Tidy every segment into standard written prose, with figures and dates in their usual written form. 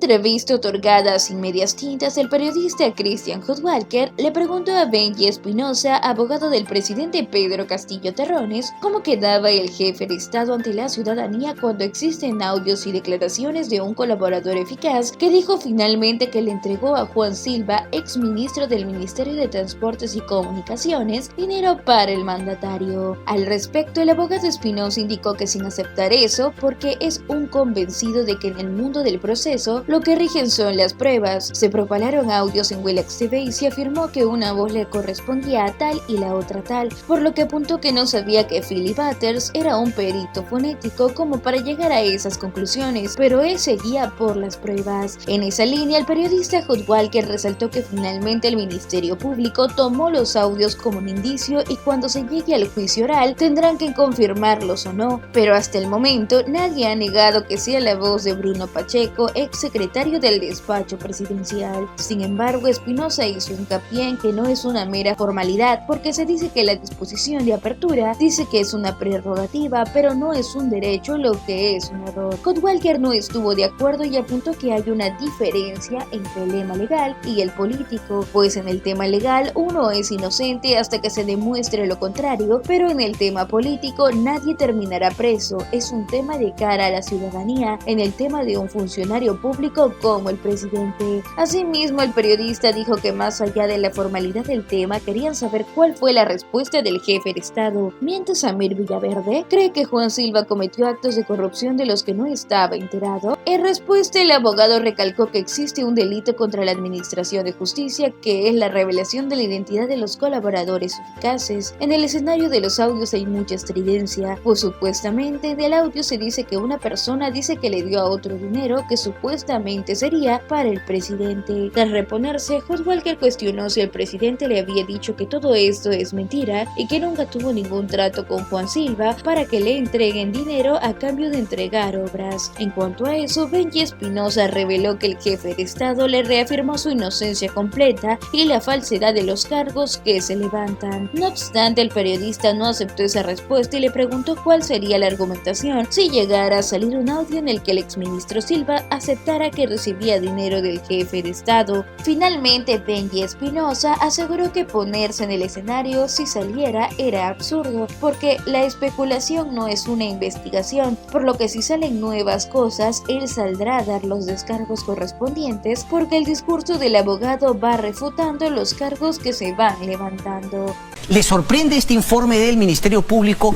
entrevista otorgada sin medias tintas, el periodista Christian Hudtwalcker le preguntó a Benji Espinosa, abogado del presidente Pedro Castillo Terrones, cómo quedaba el jefe de Estado ante la ciudadanía cuando existen audios y declaraciones de un colaborador eficaz que dijo finalmente que le entregó a Juan Silva, exministro del Ministerio de Transportes y Comunicaciones, dinero para el mandatario. Al respecto, el abogado Espinosa indicó que sin aceptar eso, porque es un convencido de que en el mundo del proceso lo que rigen son las pruebas. Se propalaron audios en Willax TV y se afirmó que una voz le correspondía a tal y la otra tal, por lo que apuntó que no sabía que Philip Butters era un perito fonético como para llegar a esas conclusiones, pero él seguía por las pruebas. En esa línea, el periodista Hudtwalcker resaltó que finalmente el Ministerio Público tomó los audios como un indicio y cuando se llegue al juicio oral tendrán que confirmarlos o no, pero hasta el momento nadie ha negado que sea la voz de Bruno Pacheco, ex secretario del despacho presidencial. Sin embargo, Espinosa hizo hincapié en que no es una mera formalidad, porque se dice que la disposición de apertura dice que es una prerrogativa, pero no es un derecho, lo que es un error. Hudtwalcker no estuvo de acuerdo y apuntó que hay una diferencia entre el tema legal y el político, pues en el tema legal uno es inocente hasta que se demuestre lo contrario, pero en el tema político nadie terminará preso, es un tema de cara a la ciudadanía, en el tema de un funcionario público como el presidente. Asimismo, el periodista dijo que más allá de la formalidad del tema, querían saber cuál fue la respuesta del jefe de Estado. Mientras Samir Villaverde cree que Juan Silva cometió actos de corrupción de los que no estaba enterado, en respuesta el abogado recalcó que existe un delito contra la Administración de Justicia, que es la revelación de la identidad de los colaboradores eficaces. En el escenario de los audios hay mucha estridencia, pues supuestamente del audio se dice que una persona dice que le dio a otro dinero que supuestamente sería para el presidente. Tras reponerse, Hudtwalcker cuestionó si el presidente le había dicho que todo esto es mentira y que nunca tuvo ningún trato con Juan Silva para que le entreguen dinero a cambio de entregar obras. En cuanto a eso, Benji Espinosa reveló que el jefe de Estado le reafirmó su inocencia completa y la falsedad de los cargos que se levantan. No obstante, el periodista no aceptó esa respuesta y le preguntó cuál sería la argumentación si llegara a salir un audio en el que el exministro Silva aceptara que recibía dinero del jefe de Estado. Finalmente, Benji Espinosa aseguró que ponerse en el escenario si saliera era absurdo, porque la especulación no es una investigación, por lo que si salen nuevas cosas, él saldrá a dar los descargos correspondientes, porque el discurso del abogado va refutando los cargos que se van levantando. ¿Le sorprende este informe del Ministerio Público?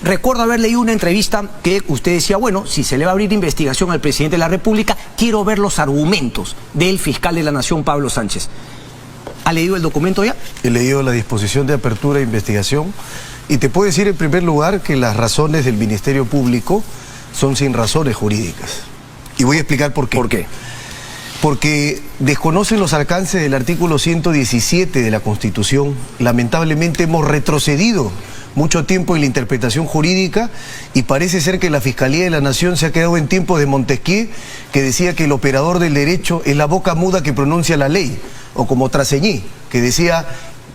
Recuerdo haber leído una entrevista que usted decía, bueno, si se le va a abrir investigación al presidente de la República, quiero ver los argumentos del fiscal de la Nación, Pablo Sánchez. ¿Ha leído el documento ya? He leído la disposición de apertura de investigación y te puedo decir en primer lugar que las razones del Ministerio Público son sin razones jurídicas. Y voy a explicar por qué. ¿Por qué? Porque desconocen los alcances del artículo 117 de la Constitución. Lamentablemente hemos retrocedido mucho tiempo en la interpretación jurídica y parece ser que la Fiscalía de la Nación se ha quedado en tiempos de Montesquieu, que decía que el operador del derecho es la boca muda que pronuncia la ley, o como Traseñí, que decía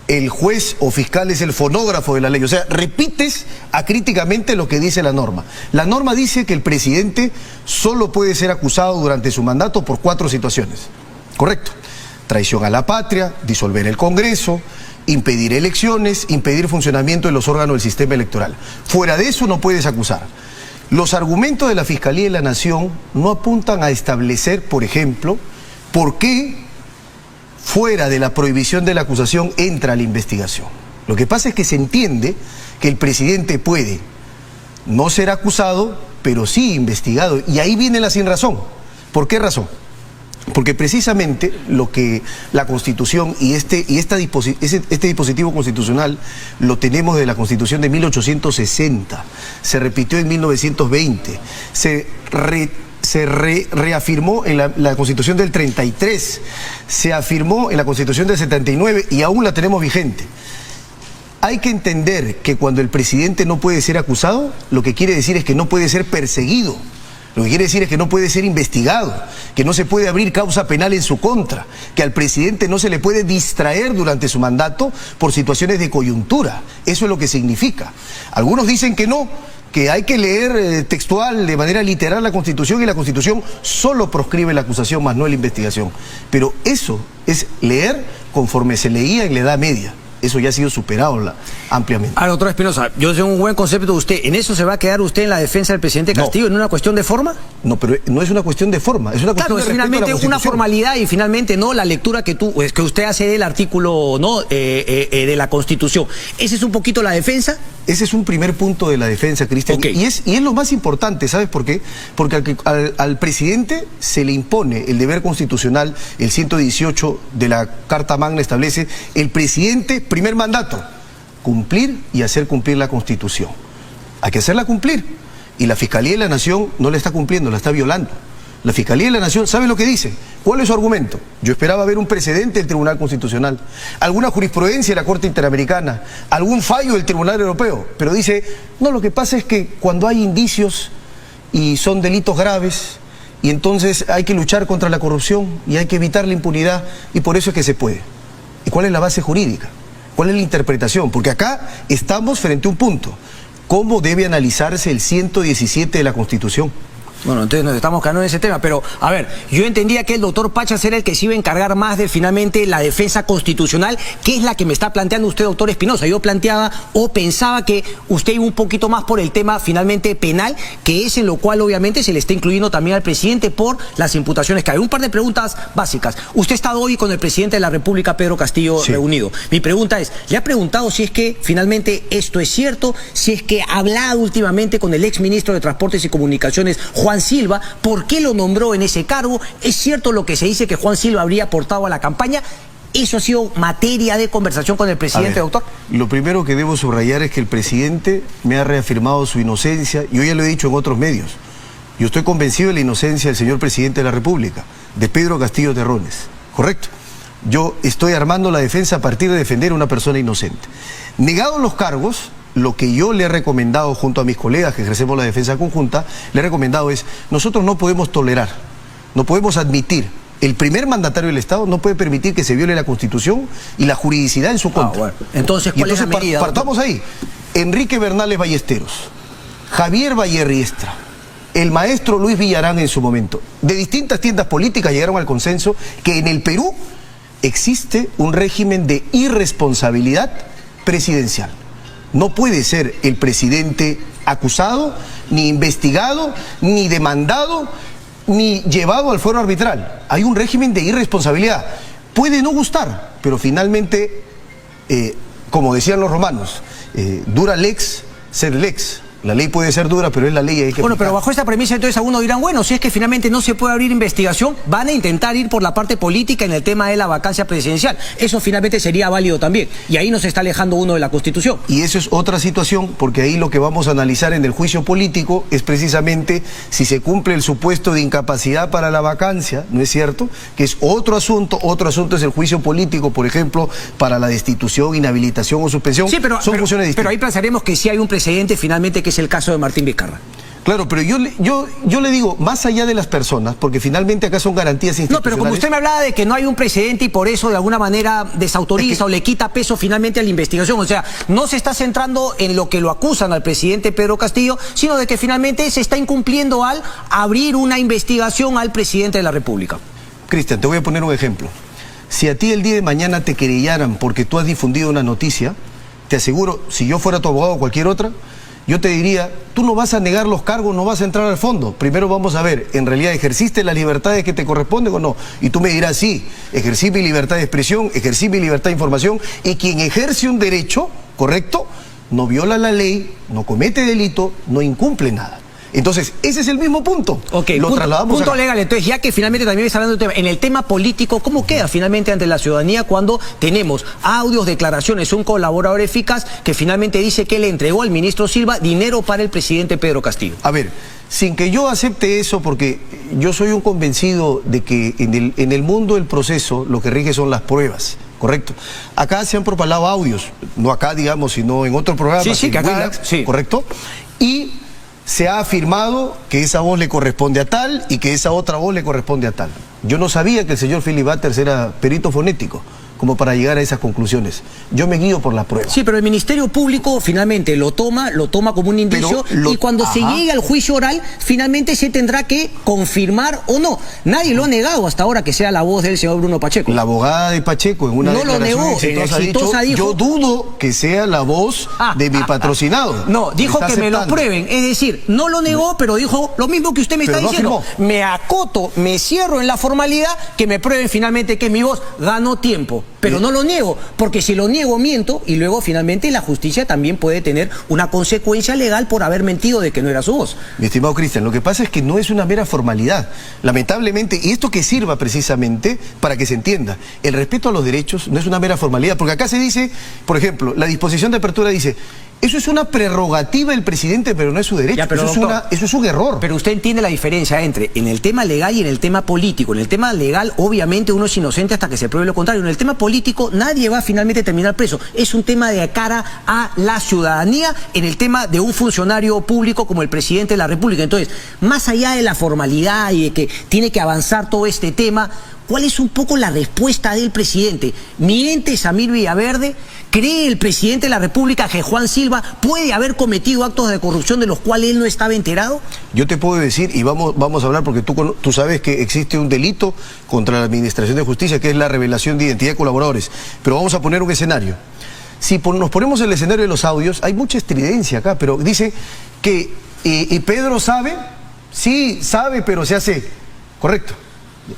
el juez o fiscal es el fonógrafo de la ley. O sea, repites acríticamente lo que dice la norma. La norma dice que el presidente solo puede ser acusado durante su mandato por 4 situaciones. ¿Correcto? Traición a la patria, disolver el Congreso, impedir elecciones, impedir funcionamiento de los órganos del sistema electoral. Fuera de eso no puedes acusar. Los argumentos de la Fiscalía de la Nación no apuntan a establecer, por ejemplo, por qué fuera de la prohibición de la acusación entra la investigación. Lo que pasa es que se entiende que el presidente puede no ser acusado, pero sí investigado. Y ahí viene la sinrazón. ¿Por qué razón? Porque precisamente lo que la Constitución y este dispositivo constitucional lo tenemos de la Constitución de 1860, se repitió en 1920, se reafirmó en la Constitución del 33, se afirmó en la Constitución del 79 y aún la tenemos vigente. Hay que entender que cuando el presidente no puede ser acusado, lo que quiere decir es que no puede ser perseguido. Lo que quiere decir es que no puede ser investigado, que no se puede abrir causa penal en su contra, que al presidente no se le puede distraer durante su mandato por situaciones de coyuntura. Eso es lo que significa. Algunos dicen que no, que hay que leer textual, de manera literal, la Constitución, y la Constitución solo proscribe la acusación, más no la investigación. Pero eso es leer conforme se leía en la Edad Media. Eso ya ha sido superado ampliamente. Ahora, doctor Espinosa, yo tengo un buen concepto de usted. ¿En eso se va a quedar usted en la defensa del presidente Castillo, en una cuestión de forma? No, pero no es una cuestión de forma, es una cuestión de respeto a la finalmente Constitución. una formalidad y finalmente no la lectura que usted hace del artículo de la Constitución. ¿Esa es un poquito la defensa? Ese es un primer punto de la defensa, Cristian. Okay. Y es lo más importante, ¿sabes por qué? Porque al presidente se le impone el deber constitucional, el 118 de la Carta Magna establece, el presidente, primer mandato, cumplir y hacer cumplir la Constitución. Hay que hacerla cumplir. Y la Fiscalía de la Nación no la está cumpliendo, la está violando. La Fiscalía de la Nación, ¿sabe lo que dice? ¿Cuál es su argumento? Yo esperaba ver un precedente del Tribunal Constitucional, alguna jurisprudencia de la Corte Interamericana, algún fallo del Tribunal Europeo, pero dice, no, lo que pasa es que cuando hay indicios y son delitos graves, y entonces hay que luchar contra la corrupción y hay que evitar la impunidad, y por eso es que se puede. ¿Y cuál es la base jurídica? ¿Cuál es la interpretación? Porque acá estamos frente a un punto. ¿Cómo debe analizarse el 117 de la Constitución? Bueno, entonces nos estamos quedando en ese tema, pero a ver, yo entendía que el doctor Pachas era el que se iba a encargar más de finalmente la defensa constitucional, que es la que me está planteando usted, doctor Espinosa. Yo planteaba o pensaba que usted iba un poquito más por el tema finalmente penal, que es en lo cual obviamente se le está incluyendo también al presidente por las imputaciones que hay. Un par de preguntas básicas. Usted ha estado hoy con el presidente de la República, Pedro Castillo, reunido. Mi pregunta es, ¿le ha preguntado si es que finalmente esto es cierto? Si es que ha hablado últimamente con el exministro de Transportes y Comunicaciones, Juan Silva, ¿por qué lo nombró en ese cargo? ¿Es cierto lo que se dice que Juan Silva habría aportado a la campaña? ¿Eso ha sido materia de conversación con el presidente, doctor? Lo primero que debo subrayar es que el presidente me ha reafirmado su inocencia. Yo ya lo he dicho en otros medios. Yo estoy convencido de la inocencia del señor presidente de la República, de Pedro Castillo Terrones. ¿Correcto? Yo estoy armando la defensa a partir de defender a una persona inocente. Negados los cargos, lo que yo le he recomendado junto a mis colegas que ejercemos la defensa conjunta, le he recomendado es, nosotros no podemos tolerar, no podemos admitir, el primer mandatario del Estado no puede permitir que se viole la Constitución y la juridicidad en su contra. Bueno. Entonces, ¿cuál es la medida? Partamos ahí. Enrique Bernales Ballesteros, Javier Vallerriestra, el maestro Luis Villarán en su momento, de distintas tiendas políticas llegaron al consenso que en el Perú existe un régimen de irresponsabilidad presidencial. No puede ser el presidente acusado, ni investigado, ni demandado, ni llevado al fuero arbitral. Hay un régimen de irresponsabilidad. Puede no gustar, pero finalmente, como decían los romanos, dura lex, sed lex. La ley puede ser dura, pero es la ley y hay que Bueno, aplicar. pero bajo esta premisa entonces algunos dirán, bueno, si es que finalmente no se puede abrir investigación, van a intentar ir por la parte política en el tema de la vacancia presidencial. Eso finalmente sería válido también. Y ahí nos está alejando uno de la Constitución. Y eso es otra situación, porque ahí lo que vamos a analizar en el juicio político es precisamente si se cumple el supuesto de incapacidad para la vacancia, ¿no es cierto? Que es otro asunto es el juicio político, por ejemplo, para la destitución, inhabilitación o suspensión. Sí, pero funciones distintas. Pero ahí pensaremos que sí hay un precedente finalmente, que es el caso de Martín Vizcarra. Claro, pero yo le digo, más allá de las personas, porque finalmente acá son garantías institucionales. No, pero como usted me hablaba de que no hay un precedente y por eso de alguna manera desautoriza o le quita peso finalmente a la investigación, o sea, no se está centrando en lo que lo acusan al presidente Pedro Castillo, sino de que finalmente se está incumpliendo al abrir una investigación al presidente de la República. Cristian, te voy a poner un ejemplo. Si a ti el día de mañana te querellaran porque tú has difundido una noticia, te aseguro, si yo fuera tu abogado o cualquier otra, yo te diría, tú no vas a negar los cargos, no vas a entrar al fondo. Primero vamos a ver, ¿en realidad ejerciste las libertades que te corresponden o no? Y tú me dirás, sí, ejercí mi libertad de expresión, ejercí mi libertad de información, y quien ejerce un derecho, ¿correcto?, no viola la ley, no comete delito, no incumple nada. Entonces, ese es el mismo punto. Ok, lo trasladamos punto acá. legal. Entonces, ya que finalmente también está hablando de tema, en el tema político, ¿cómo queda finalmente ante la ciudadanía cuando tenemos audios, declaraciones, un colaborador eficaz que finalmente dice que le entregó al ministro Silva dinero para el presidente Pedro Castillo? A ver, sin que yo acepte eso, porque yo soy un convencido de que en el mundo del proceso lo que rige son las pruebas. Correcto. Acá se han propalado audios, no acá, digamos, sino en otro programa. Sí, que acá, Willax, sí. Correcto. Y se ha afirmado que esa voz le corresponde a tal y que esa otra voz le corresponde a tal. Yo no sabía que el señor Philip Butters era perito fonético. como para llegar a esas conclusiones. Yo me guío por la prueba. Sí, pero el Ministerio Público finalmente lo toma como un indicio y cuando se llegue al juicio oral, finalmente se tendrá que confirmar o no. Nadie lo ha negado hasta ahora que sea la voz del señor Bruno Pacheco. La abogada de Pacheco en una declaración exitosa dijo, yo dudo que sea la voz de mi patrocinado. No, dijo que me lo prueben. Es decir, no lo negó, pero dijo lo mismo que usted me está diciendo. Me acoto, me cierro en la formalidad, que me prueben finalmente que es mi voz. Ganó tiempo. Pero no lo niego, porque si lo niego miento y luego finalmente la justicia también puede tener una consecuencia legal por haber mentido de que no era su voz. Mi estimado Cristian, lo que pasa es que no es una mera formalidad. Lamentablemente, y esto que sirva precisamente para que se entienda, el respeto a los derechos no es una mera formalidad, porque acá se dice, por ejemplo, la disposición de apertura dice, eso es una prerrogativa del presidente, pero no es su derecho. Ya, pero eso es un error. Pero usted entiende la diferencia entre en el tema legal y en el tema político. En el tema legal, obviamente, uno es inocente hasta que se pruebe lo contrario. En el tema político, nadie va a finalmente terminar preso. Es un tema de cara a la ciudadanía, en el tema de un funcionario público como el presidente de la República. Entonces, más allá de la formalidad y de que tiene que avanzar todo este tema, ¿cuál es un poco la respuesta del presidente? ¿Miente Samir Villaverde? ¿Cree el presidente de la República que Juan Silva puede haber cometido actos de corrupción de los cuales él no estaba enterado? Yo te puedo decir, y vamos a hablar, porque tú sabes que existe un delito contra la Administración de Justicia, que es la revelación de identidad de colaboradores. Pero vamos a poner un escenario. Si nos ponemos en el escenario de los audios, hay mucha estridencia acá, pero dice que y Pedro sabe, sí, sabe, pero se hace. Correcto.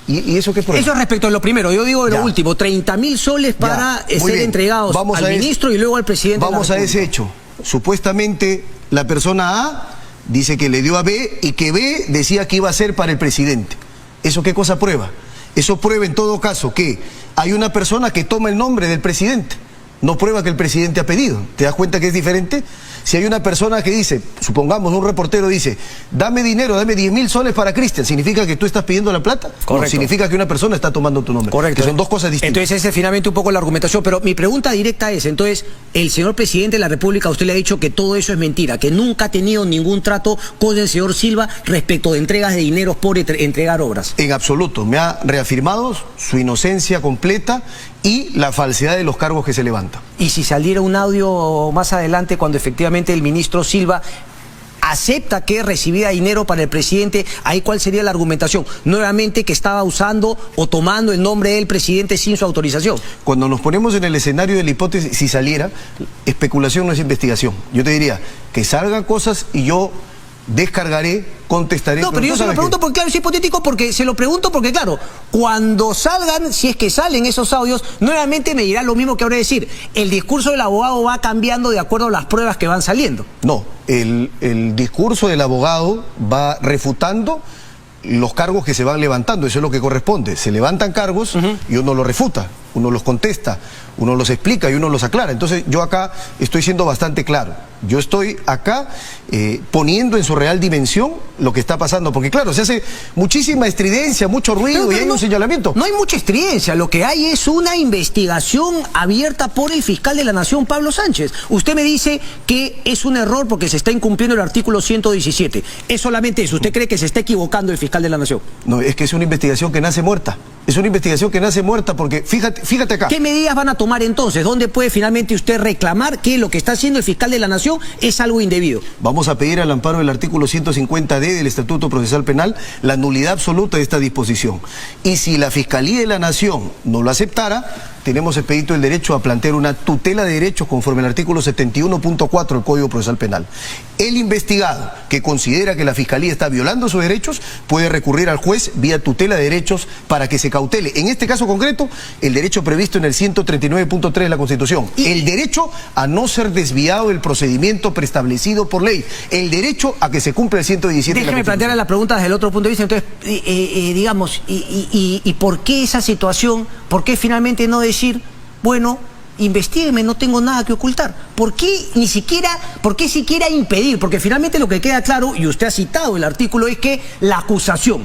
¿Y eso qué prueba? Eso respecto a lo primero, yo digo lo último, 30.000 soles para ser entregados al ministro y luego al presidente. Vamos a ese hecho. Supuestamente la persona A dice que le dio a B y que B decía que iba a ser para el presidente. ¿Eso qué cosa prueba? Eso prueba en todo caso que hay una persona que toma el nombre del presidente. No prueba que el presidente ha pedido. ¿Te das cuenta que es diferente? Si hay una persona que dice, supongamos un reportero dice, dame dinero, dame 10.000 soles para Cristian, ¿significa que tú estás pidiendo la plata? Correcto. No, significa que una persona está tomando tu nombre. Correcto. Que son dos cosas distintas. Entonces esa es finalmente un poco la argumentación, pero mi pregunta directa es, entonces, el señor presidente de la República, usted le ha dicho que todo eso es mentira, que nunca ha tenido ningún trato con el señor Silva respecto de entregas de dineros por entregar obras. En absoluto, me ha reafirmado su inocencia completa y la falsedad de los cargos que se levantan. Y si saliera un audio más adelante cuando efectivamente el ministro Silva acepta que recibía dinero para el presidente, ahí ¿cuál sería la argumentación? Nuevamente que estaba usando o tomando el nombre del presidente sin su autorización. Cuando nos ponemos en el escenario de la hipótesis, si saliera, especulación no es investigación. Yo te diría que salgan cosas y yo descargaré, contestaré. No, pero yo se lo pregunto porque, claro, es hipotético, porque se lo pregunto porque, claro, cuando salgan, si es que salen esos audios, nuevamente me dirá lo mismo que ahora decir. El discurso del abogado va cambiando de acuerdo a las pruebas que van saliendo. No, el discurso del abogado va refutando los cargos que se van levantando, eso es lo que corresponde. Se levantan cargos y uno los refuta, uno los contesta, uno los explica y uno los aclara. Entonces yo acá estoy siendo bastante claro. Yo estoy acá poniendo en su real dimensión lo que está pasando, porque claro, se hace muchísima estridencia, mucho ruido y hay un señalamiento. No hay mucha estridencia, lo que hay es una investigación abierta por el fiscal de la Nación, Pablo Sánchez. Usted me dice que es un error porque se está incumpliendo el artículo 117. Es solamente eso. ¿Usted cree que se está equivocando el fiscal de la Nación? No, es que es una investigación que nace muerta. Es una investigación que nace muerta porque, fíjate acá. ¿Qué medidas van a tomar entonces? ¿Dónde puede finalmente usted reclamar que lo que está haciendo el fiscal de la Nación es algo indebido? Vamos a pedir al amparo del artículo 150D del Estatuto Procesal Penal la nulidad absoluta de esta disposición. Y si la Fiscalía de la Nación no lo aceptara, tenemos expedito el derecho a plantear una tutela de derechos conforme al artículo 71.4 del Código Procesal Penal. El investigado que considera que la Fiscalía está violando sus derechos puede recurrir al juez vía tutela de derechos para que se cautele. En este caso concreto, el derecho previsto en el 139.3 de la Constitución. El derecho a no ser desviado del procedimiento preestablecido por ley. El derecho a que se cumpla el 117 de la Constitución. Déjeme plantear la pregunta desde el otro punto de vista. Entonces, digamos, ¿y por qué esa situación? ¿Por qué finalmente no decir, bueno, investígueme, no tengo nada que ocultar? ¿Por qué siquiera impedir? Porque finalmente lo que queda claro, y usted ha citado el artículo, es que la acusación,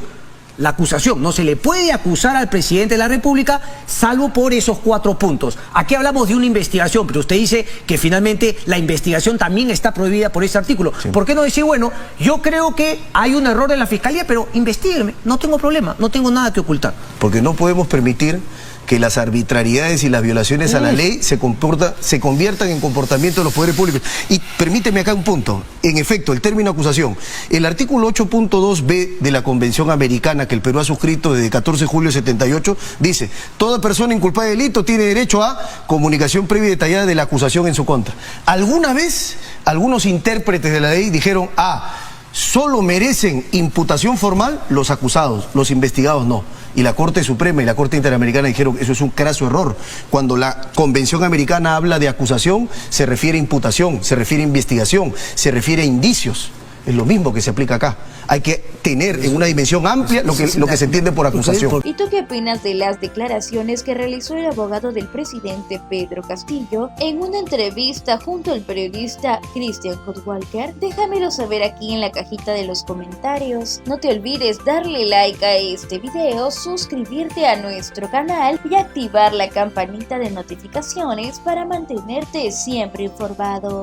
no se le puede acusar al presidente de la República salvo por esos 4 puntos. Aquí hablamos de una investigación, pero usted dice que finalmente la investigación también está prohibida por ese artículo. Sí. ¿Por qué no decir, bueno, yo creo que hay un error en la Fiscalía, pero investígueme, no tengo problema, no tengo nada que ocultar? Porque no podemos permitir que las arbitrariedades y las violaciones a la ley se conviertan en comportamiento de los poderes públicos. Y permíteme acá un punto. En efecto, el término acusación. El artículo 8.2b de la Convención Americana que el Perú ha suscrito desde 14 de julio de 78 dice: toda persona inculpada de delito tiene derecho a comunicación previa y detallada de la acusación en su contra. ¿Alguna vez algunos intérpretes de la ley dijeron: solo merecen imputación formal los acusados, los investigados no? Y la Corte Suprema y la Corte Interamericana dijeron: eso es un craso error. Cuando la Convención Americana habla de acusación, se refiere a imputación, se refiere a investigación, se refiere a indicios. Es lo mismo que se aplica acá. Hay que tener en una dimensión amplia lo que se entiende por acusación. ¿Y tú qué opinas de las declaraciones que realizó el abogado del presidente Pedro Castillo en una entrevista junto al periodista Christian Hotwalker? Déjamelo saber aquí en la cajita de los comentarios. No te olvides darle like a este video, suscribirte a nuestro canal y activar la campanita de notificaciones para mantenerte siempre informado.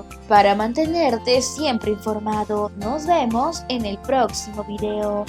Nos vemos en el próximo video.